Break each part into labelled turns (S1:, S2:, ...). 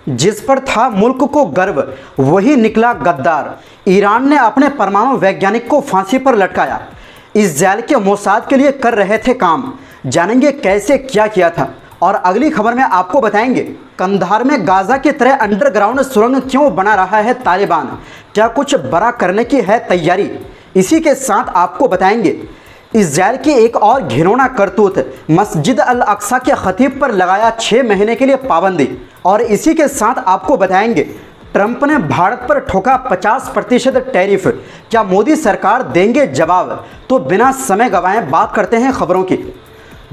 S1: जिस पर था मुल्क को गर्व वही निकला गद्दार। ईरान ने अपने परमाणु वैज्ञानिक को फांसी पर लटकाया। इस्राएल के मोसाद के लिए कर रहे थे काम। जानेंगे कैसे क्या किया था। और अगली खबर में आपको बताएंगे कंधार में गाजा की तरह अंडरग्राउंड सुरंग क्यों बना रहा है तालिबान, क्या कुछ बड़ा करने की है तैयारी। इसी के साथ आपको बताएंगे इस्राएल की एक और घिनौना करतूत, मस्जिद अल अक्सा के खतीब पर लगाया 6 महीने के लिए पाबंदी। और इसी के साथ आपको बताएंगे ट्रंप ने भारत पर ठोका 50% टैरिफ, क्या मोदी सरकार देंगे जवाब। तो बिना समय गंवाए बात करते हैं खबरों की।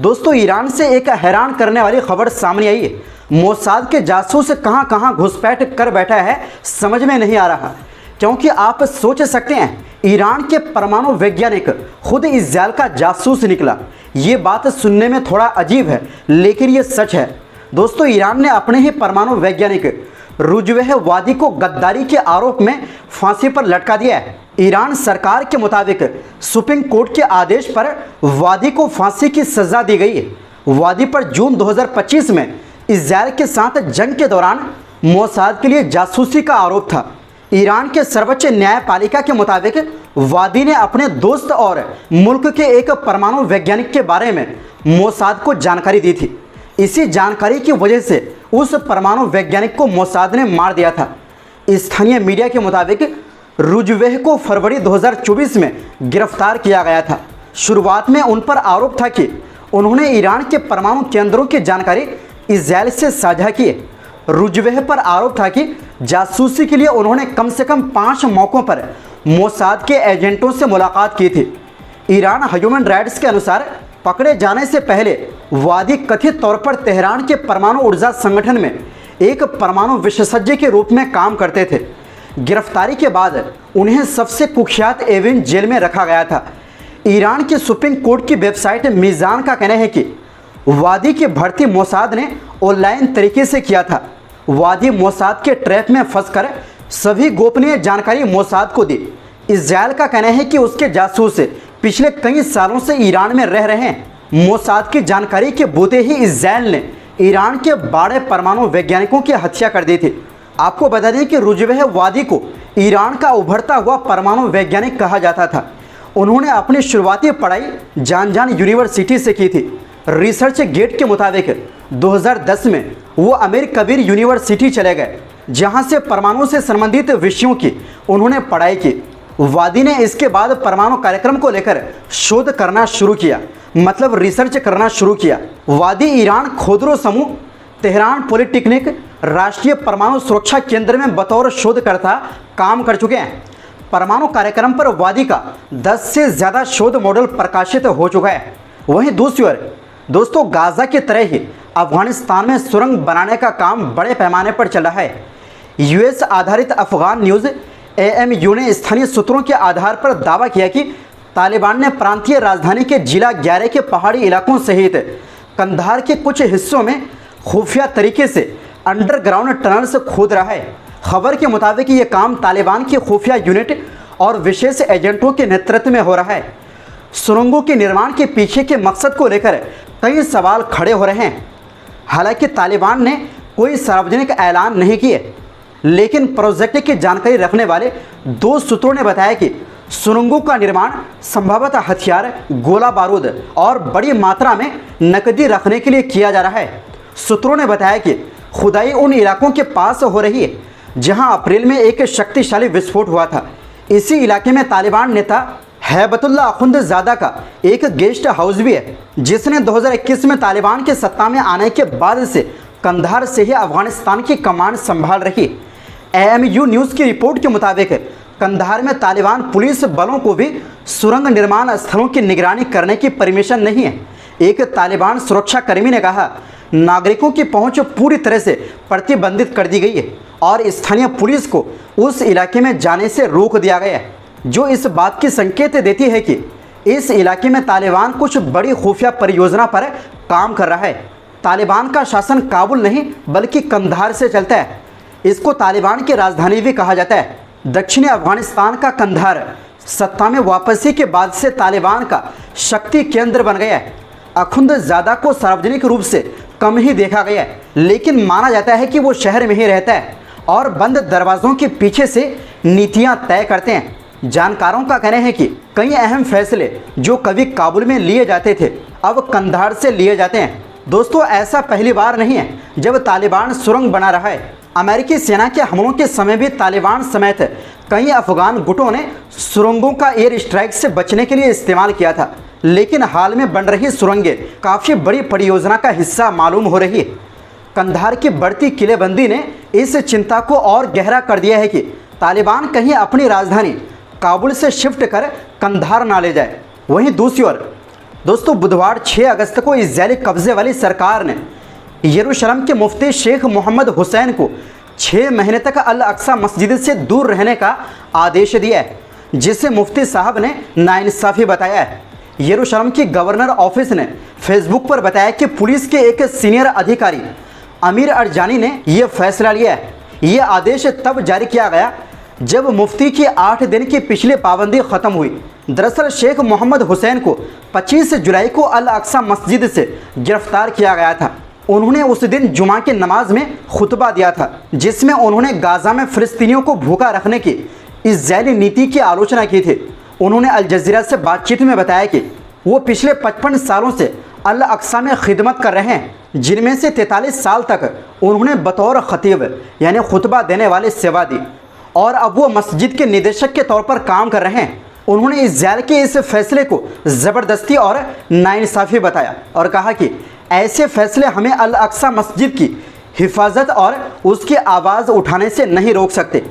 S1: दोस्तों, ईरान से एक हैरान करने वाली खबर सामने आई है। मोसाद के जासूस कहां कहां घुसपैठ कर बैठा है समझ में नहीं आ रहा, क्योंकि आप सोच सकते हैं ईरान के परमाणु वैज्ञानिक खुद इस्राएल का जासूस निकला। ये बात सुनने में थोड़ा अजीब है, लेकिन ये सच है। दोस्तों, ईरान ने अपने ही परमाणु वैज्ञानिक रुजवेह वादी को गद्दारी के आरोप में फांसी पर लटका दिया है। ईरान सरकार के मुताबिक सुप्रीम कोर्ट के आदेश पर वादी को फांसी की सजा दी गई है। वादी पर जून 2025 में इस्राएल के साथ जंग के दौरान मोसाद के लिए जासूसी का आरोप था। ईरान के सर्वोच्च न्यायपालिका के मुताबिक वादी ने अपने दोस्त और मुल्क के एक परमाणु वैज्ञानिक के बारे में मोसाद को जानकारी दी थी। इसी जानकारी की वजह से उस परमाणु वैज्ञानिक को मोसाद ने मार दिया था। स्थानीय मीडिया के मुताबिक रुजवेह को फरवरी 2024 में गिरफ्तार किया गया था। शुरुआत में उन पर आरोप था कि उन्होंने ईरान के परमाणु केंद्रों की जानकारी इस्राएल से साझा की। रुजवेह पर आरोप था कि जासूसी के लिए उन्होंने कम से कम 5 मौक़ों पर मोसाद के एजेंटों से मुलाकात की थी। ईरान ह्यूमन राइट्स के अनुसार पकड़े जाने से पहले वादी कथित तौर पर तेहरान के परमाणु ऊर्जा संगठन में एक परमाणु विशेषज्ञ के रूप में काम करते थे। गिरफ्तारी के बाद उन्हें सबसे कुख्यात एविन जेल में रखा गया था। ईरान की सुप्रीम कोर्ट की वेबसाइट मीज़ान का कहना है कि वादी की भर्ती मोसाद ने ऑनलाइन तरीके से किया था। वादी मोसाद के ट्रैप में फंसकर सभी गोपनीय जानकारी मोसाद को दी। इस्राएल का कहना है कि उसके जासूस पिछले कई सालों से ईरान में रह रहे हैं। मोसाद की जानकारी के बूते ही इस्राएल ने ईरान के बड़े परमाणु वैज्ञानिकों की हत्या कर दी थी। आपको बता दें कि रुजवेह वादी को ईरान का उभरता हुआ परमाणु वैज्ञानिक कहा जाता था। उन्होंने अपनी शुरुआती पढ़ाई जान यूनिवर्सिटी से की थी। रिसर्च गेट के मुताबिक 2010 में वो अमीर कबीर यूनिवर्सिटी चले गए, जहां से परमाणु से संबंधित विषयों की उन्होंने पढ़ाई की। वादी ने इसके बाद परमाणु कार्यक्रम को लेकर शोध करना शुरू किया, मतलब रिसर्च करना शुरू किया। वादी ईरान खोदरो समूह, तेहरान पॉलिटेक्निक, राष्ट्रीय परमाणु सुरक्षा केंद्र में बतौर शोधकर्ता काम कर चुके हैं। परमाणु कार्यक्रम पर वादी का 10 से ज़्यादा शोध मॉडल प्रकाशित हो चुका है। वहीं दूसरी ओर दोस्तों, गाजा की तरह ही अफगानिस्तान में सुरंग बनाने का काम बड़े पैमाने पर चल रहा है। यूएस आधारित अफगान न्यूज़ AMU ने स्थानीय सूत्रों के आधार पर दावा किया कि तालिबान ने प्रांतीय राजधानी के जिला 11 के पहाड़ी इलाकों सहित कंधार के कुछ हिस्सों में खुफिया तरीके से अंडरग्राउंड टनल्स खोद रहा है। खबर के मुताबिक ये काम तालिबान की खुफिया यूनिट और विशेष एजेंटों के नेतृत्व में हो रहा है। सुरंगों के निर्माण के पीछे के मकसद को लेकर कई सवाल खड़े हो रहे हैं। हालांकि तालिबान ने कोई सार्वजनिक ऐलान नहीं किए, लेकिन प्रोजेक्ट की जानकारी रखने वाले 2 सूत्रों ने बताया कि सुरंगों का निर्माण संभवतः हथियार, गोला बारूद और बड़ी मात्रा में नकदी रखने के लिए किया जा रहा है। सूत्रों ने बताया कि खुदाई उन इलाकों के पास हो रही है जहां अप्रैल में एक शक्तिशाली विस्फोट हुआ था। इसी इलाके में तालिबान नेता हैबतुल्ला अखुंदजादा का एक गेस्ट हाउस भी है, जिसने 2021 में तालिबान के सत्ता में आने के बाद से कंधार से ही अफगानिस्तान की कमान संभाल रही। AMU न्यूज़ की रिपोर्ट के मुताबिक कंधार में तालिबान पुलिस बलों को भी सुरंग निर्माण स्थलों की निगरानी करने की परमिशन नहीं है। एक तालिबान सुरक्षा कर्मी ने कहा, नागरिकों की पहुंच पूरी तरह से प्रतिबंधित कर दी गई है और स्थानीय पुलिस को उस इलाके में जाने से रोक दिया गया है, जो इस बात की संकेत देती है कि इस इलाके में तालिबान कुछ बड़ी खुफिया परियोजना पर काम कर रहा है। तालिबान का शासन काबुल नहीं बल्कि कंधार से चलता है। इसको तालिबान की राजधानी भी कहा जाता है। दक्षिणी अफगानिस्तान का कंधार सत्ता में वापसी के बाद से तालिबान का शक्ति केंद्र बन गया है। अखुंदजादा को सार्वजनिक रूप से कम ही देखा गया है, लेकिन माना जाता है कि वो शहर में ही रहता है और बंद दरवाज़ों के पीछे से नीतियां तय करते हैं। जानकारों का कहना है कि कई अहम फैसले जो कभी काबुल में लिए जाते थे अब कंधार से लिए जाते हैं। दोस्तों, ऐसा पहली बार नहीं है जब तालिबान सुरंग बना रहा है। अमेरिकी सेना के हमलों के समय भी तालिबान समेत कई अफगान गुटों ने सुरंगों का एयर स्ट्राइक से बचने के लिए इस्तेमाल किया था, लेकिन हाल में बन रही सुरंगें काफ़ी बड़ी परियोजना का हिस्सा मालूम हो रही है। कंधार की बढ़ती किलेबंदी ने इस चिंता को और गहरा कर दिया है कि तालिबान कहीं अपनी राजधानी काबुल से शिफ्ट कर कंधार ना ले जाए। वहीं दूसरी ओर दोस्तों, बुधवार 6 अगस्त को इजरायली कब्जे वाली सरकार ने यरूशलेम के मुफ्ती शेख मोहम्मद हुसैन को 6 महीने तक अल अक्सा मस्जिद से दूर रहने का आदेश दिया है, जिसे मुफ्ती साहब ने नाइंसाफ़ी बताया है। यरूशलेम की गवर्नर ऑफिस ने फेसबुक पर बताया कि पुलिस के एक सीनियर अधिकारी अमीर अरजानी ने यह फैसला लिया है। ये आदेश तब जारी किया गया जब मुफ्ती की 8 दिन की पिछली पाबंदी ख़त्म हुई। दरअसल शेख मोहम्मद हुसैन को 25 जुलाई को अल अक्सा मस्जिद से गिरफ्तार किया गया था। उन्होंने उस दिन जुमा की नमाज में खुतबा दिया था, जिसमें उन्होंने गाज़ा में फ़िलिस्तीनियों को भूखा रखने की इजरायली नीति की आलोचना की थी। उन्होंने अल जज़ीरा से बातचीत में बताया कि वो पिछले 55 सालों से अल अक्सा में खिदमत कर रहे हैं, जिनमें से 43 साल तक उन्होंने बतौर खतीब यानी खुतबा देने वाले सेवा दी और अब वो मस्जिद के निदेशक के तौर पर काम कर रहे हैं। उन्होंने इजरायल के इस फैसले को ज़बरदस्ती और नाइंसाफ़ी बताया और कहा कि ऐसे फैसले हमें अल अक्सा मस्जिद की हिफाजत और उसकी आवाज़ उठाने से नहीं रोक सकते।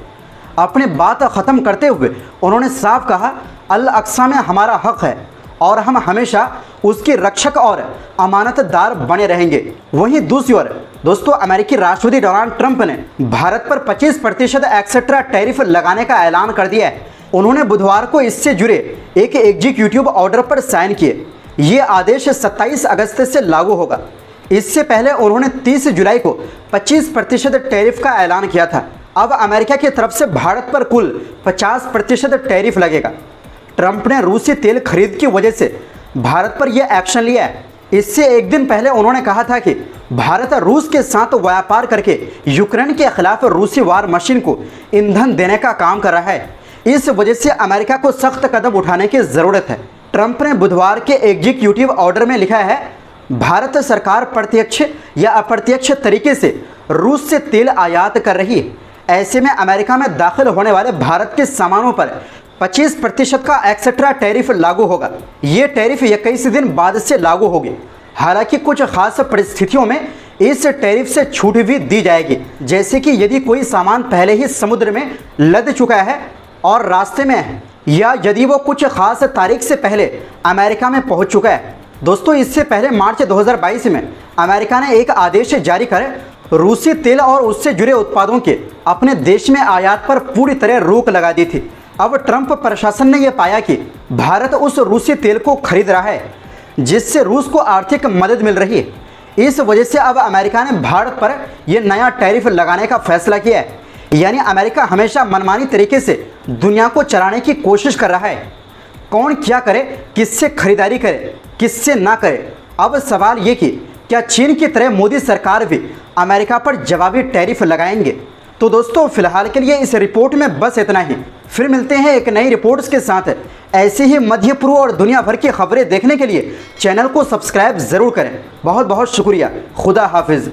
S1: अपनी बात ख़त्म करते हुए उन्होंने साफ कहा, अल अक्सा में हमारा हक़ है और हम हमेशा उसके रक्षक और अमानतदार बने रहेंगे। वहीं दूसरी ओर दोस्तों, अमेरिकी राष्ट्रपति डोनाल्ड ट्रंप ने भारत पर 25% एक्सेट्रा टैरिफ लगाने का ऐलान कर दिया है। उन्होंने बुधवार को इससे जुड़े एक एग्जीक्यूटिव ऑर्डर पर साइन किए। ये आदेश 27 अगस्त से लागू होगा। इससे पहले उन्होंने 30 जुलाई को 25% टैरिफ का ऐलान किया था। अब अमेरिका की तरफ से भारत पर कुल 50% टैरिफ लगेगा। ट्रंप ने रूसी तेल खरीद की वजह से भारत पर यह एक्शन लिया है। इससे एक दिन पहले उन्होंने कहा था कि भारत रूस के साथ व्यापार करके यूक्रेन के खिलाफ रूसी वार मशीन को ईंधन देने का काम कर रहा है। इस वजह से अमेरिका को सख्त कदम उठाने की ज़रूरत है। ट्रंप ने बुधवार के एग्जीक्यूटिव ऑर्डर में लिखा है, भारत सरकार प्रत्यक्ष या अप्रत्यक्ष तरीके से रूस से तेल आयात कर रही है। ऐसे में अमेरिका में दाखिल होने वाले भारत के सामानों पर 25% का एक्स्ट्रा टैरिफ लागू होगा। ये टैरिफ 21 दिन बाद से लागू होगी। हालांकि कुछ खास परिस्थितियों में इस टैरिफ से छूट भी दी जाएगी, जैसे कि यदि कोई सामान पहले ही समुद्र में लद चुका है और रास्ते में है, या यदि वो कुछ खास तारीख से पहले अमेरिका में पहुंच चुका है। दोस्तों, इससे पहले मार्च 2022 में अमेरिका ने एक आदेश जारी कर रूसी तेल और उससे जुड़े उत्पादों के अपने देश में आयात पर पूरी तरह रोक लगा दी थी। अब ट्रंप प्रशासन ने यह पाया कि भारत उस रूसी तेल को खरीद रहा है, जिससे रूस को आर्थिक मदद मिल रही है। इस वजह से अब अमेरिका ने भारत पर यह नया टैरिफ लगाने का फैसला किया है। यानी अमेरिका हमेशा मनमानी तरीके से दुनिया को चलाने की कोशिश कर रहा है। कौन क्या करे, किससे खरीदारी करे, किससे ना करे। अब सवाल ये कि क्या चीन की तरह मोदी सरकार भी अमेरिका पर जवाबी टैरिफ लगाएंगे। तो दोस्तों, फिलहाल के लिए इस रिपोर्ट में बस इतना ही। फिर मिलते हैं एक नई रिपोर्ट्स के साथ। ऐसे ही मध्य पूर्व और दुनिया भर की खबरें देखने के लिए चैनल को सब्सक्राइब ज़रूर करें। बहुत बहुत शुक्रिया। खुदा हाफिज़।